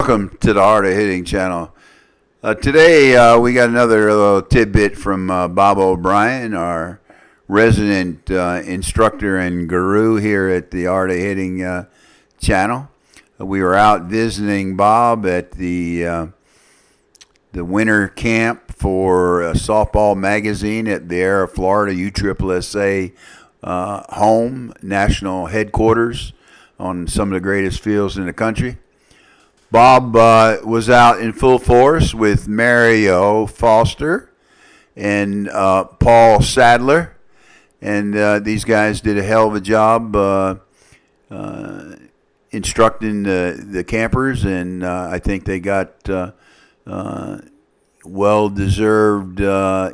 Welcome to the Art of Hitting channel. Today we got another little tidbit from Bob O'Brien, our resident instructor and guru here at the Art of Hitting channel. We were out visiting Bob at the winter camp for Softball Magazine at Viera, Florida, USSSA home, national headquarters on some of the greatest fields in the country. Bob was out in full force with Mario Foster and Paul Sadler, and these guys did a hell of a job instructing the campers, and I think they got well-deserved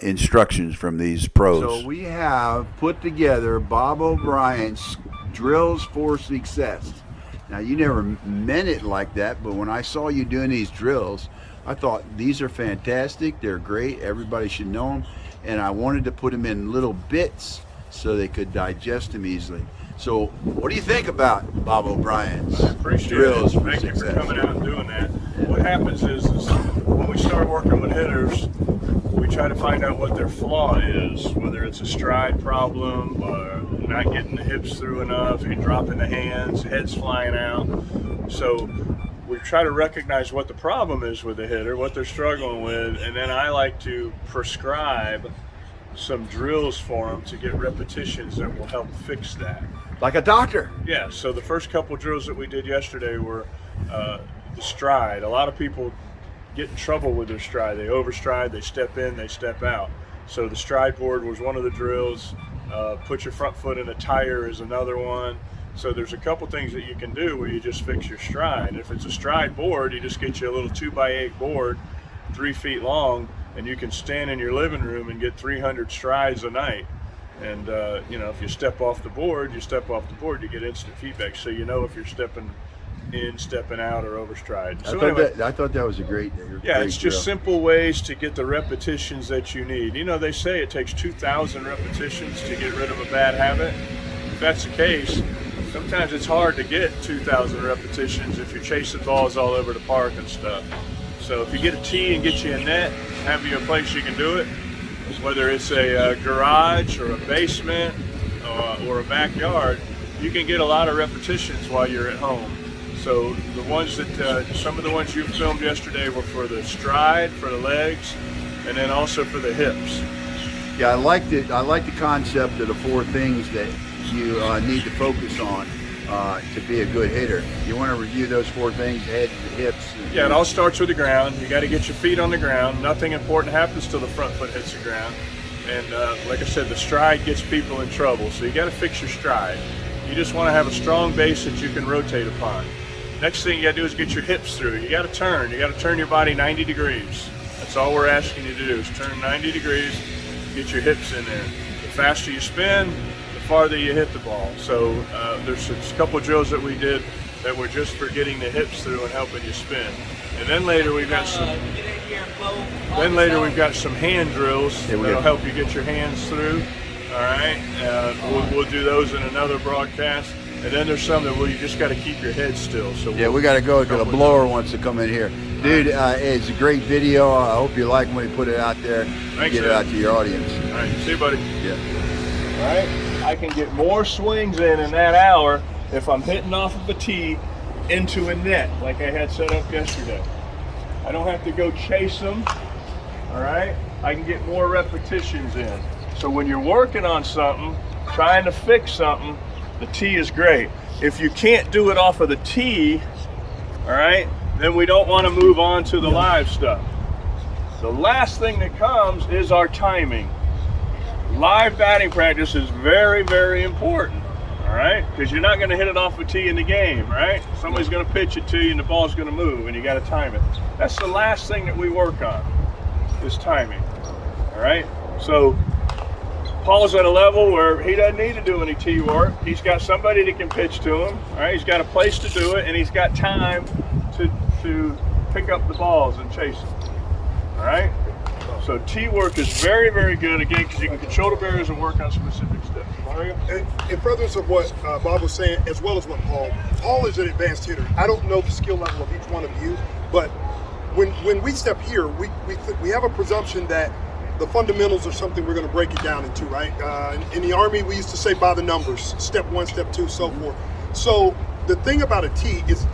instructions from these pros. So we have put together Bob O'Brien's Drills for Success. Now, you never meant it like that, but when I saw you doing these drills, I thought these are fantastic. They're great. Everybody should know them. And I wanted to put them in little bits so they could digest them easily. So what do you think about Bob O'Brien's Drills for Success? Thank you for coming out and doing that. What happens is when we start working with hitters, we try to find out what their flaw is, whether it's a stride problem or not getting the hips through enough, you're dropping the hands, head's flying out. So we try to recognize what the problem is with the hitter, what they're struggling with, and then I like to prescribe some drills for them to get repetitions that will help fix that. Like a doctor. Yeah, so the first couple drills that we did yesterday were the stride. A lot of people get in trouble with their stride. They overstride, they step in, they step out. So the stride board was one of the drills. Put your front foot in a tire is another one. So there's a couple things that you can do where you just fix your stride. If it's a stride board, you just get you a little 2x8 board, 3 feet long, and you can stand in your living room and get 300 strides a night. And if you step off the board, you get instant feedback, so you know if you're stepping in, stepping out, or overstride. So I thought that was a great yeah, great it's drill. just simple ways to get the repetitions that you need. You know, they say it takes 2,000 repetitions to get rid of a bad habit. If that's the case, sometimes it's hard to get 2,000 repetitions if you're chasing balls all over the park and stuff. So if you get a tee and get you a net, have you a place you can do it, whether it's a garage or a basement or a backyard, you can get a lot of repetitions while you're at home. So the ones that, some of the ones you filmed yesterday were for the stride, for the legs, and then also for the hips. Yeah, I liked it. I like the concept of the 4 things that you need to focus on to be a good hitter. You want to review those 4 things: head, the hips. Yeah, it all starts with the ground. You got to get your feet on the ground. Nothing important happens till the front foot hits the ground. And like I said, the stride gets people in trouble. So you got to fix your stride. You just want to have a strong base that you can rotate upon. Next thing you got to do is get your hips through. You got to turn. You got to turn your body 90 degrees. That's all we're asking you to do is turn 90 degrees, get your hips in there. The faster you spin, the farther you hit the ball. So there's a couple drills that we did that were just for getting the hips through and helping you spin. And then later we've got some hand drills that'll help you get your hands through. All right, we'll do those in another broadcast. And then there's some that you just got to keep your head still. So yeah, we got to go because the blower wants to come in here. Dude, it's a great video. I hope you like when we put it out there. Thanks, get it out to your audience. All right, see you, buddy. Yeah. All right, I can get more swings in that hour if I'm hitting off of a tee into a net like I had set up yesterday. I don't have to go chase them. All right, I can get more repetitions in. So when you're working on something, trying to fix something, the tee is great. If you can't do it off of the tee, all right, then we don't want to move on to the live stuff. The last thing that comes is our timing. Live batting practice is very, very important, all right, because you're not going to hit it off a tee in the game, right? Somebody's going to pitch it to you and the ball's going to move and you got to time it. That's the last thing that we work on, is timing, all right? So Paul's at a level where he doesn't need to do any tee work. He's got somebody that can pitch to him. All right, he's got a place to do it, and he's got time to pick up the balls and chase them. All right. So tee work is very, very good again because you can control the barriers and work on specific steps. Mario? In furtherance of what Bob was saying, as well as what Paul is an advanced hitter. I don't know the skill level of each one of you, But when we step here, we have a presumption that the fundamentals are something we're going to break it down into, right? In the Army, we used to say by the numbers, step 1, step 2, so forth. So the thing about a tee is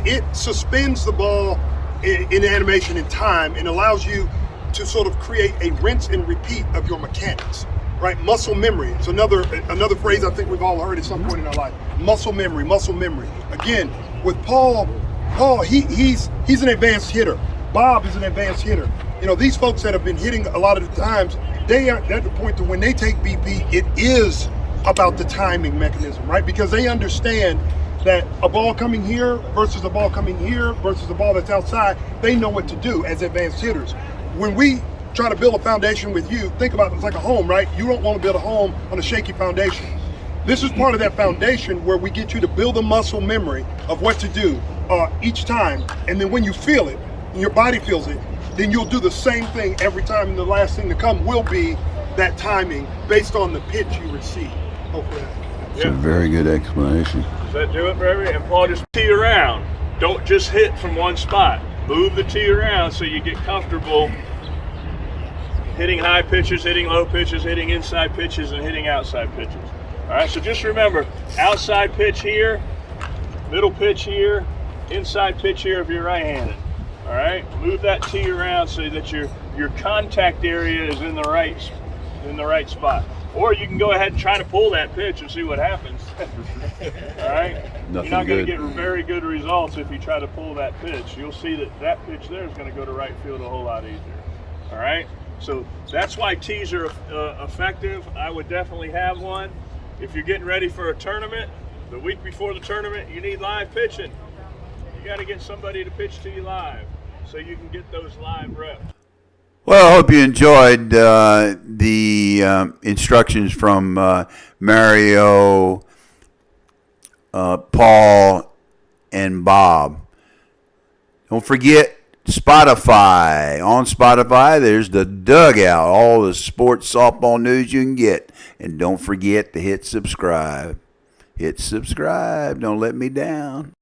it suspends the ball in animation in time and allows you to sort of create a rinse and repeat of your mechanics, right? Muscle memory. It's another phrase I think we've all heard at some point in our life. Muscle memory, muscle memory. Again, with Paul, he's an advanced hitter. Bob is an advanced hitter. You know, these folks that have been hitting a lot of the times, they are at the point that when they take BP, it is about the timing mechanism, right? Because they understand that a ball coming here versus a ball coming here versus a ball that's outside, they know what to do as advanced hitters. When we try to build a foundation with you, think about it, it's like a home, right? You don't want to build a home on a shaky foundation. This is part of that foundation where we get you to build a muscle memory of what to do each time. And then when you feel it, and your body feels it, then you'll do the same thing every time, and the last thing to come will be that timing based on the pitch you receive. Hopefully It's a very good explanation. Does that do it for every? And Paul, just tee around. Don't just hit from one spot. Move the tee around so you get comfortable hitting high pitches, hitting low pitches, hitting inside pitches, and hitting outside pitches. All right, so just remember, outside pitch here, middle pitch here, inside pitch here if you're right-handed. All right, move that tee around so that your contact area is in the right spot. Or you can go ahead and try to pull that pitch and see what happens. All right, Nothing you're not going to good. get very good results if you try to pull that pitch. You'll see that pitch there is going to go to right field a whole lot easier. All right, so that's why tees are effective. I would definitely have one. If you're getting ready for a tournament, the week before the tournament, you need live pitching. You got to get somebody to pitch to you live so you can get those live reps. Well, I hope you enjoyed the instructions from Mario, Paul, and Bob. Don't forget Spotify. On Spotify, there's the Dugout, all the sports softball news you can get. And don't forget to hit subscribe. Hit subscribe. Don't let me down.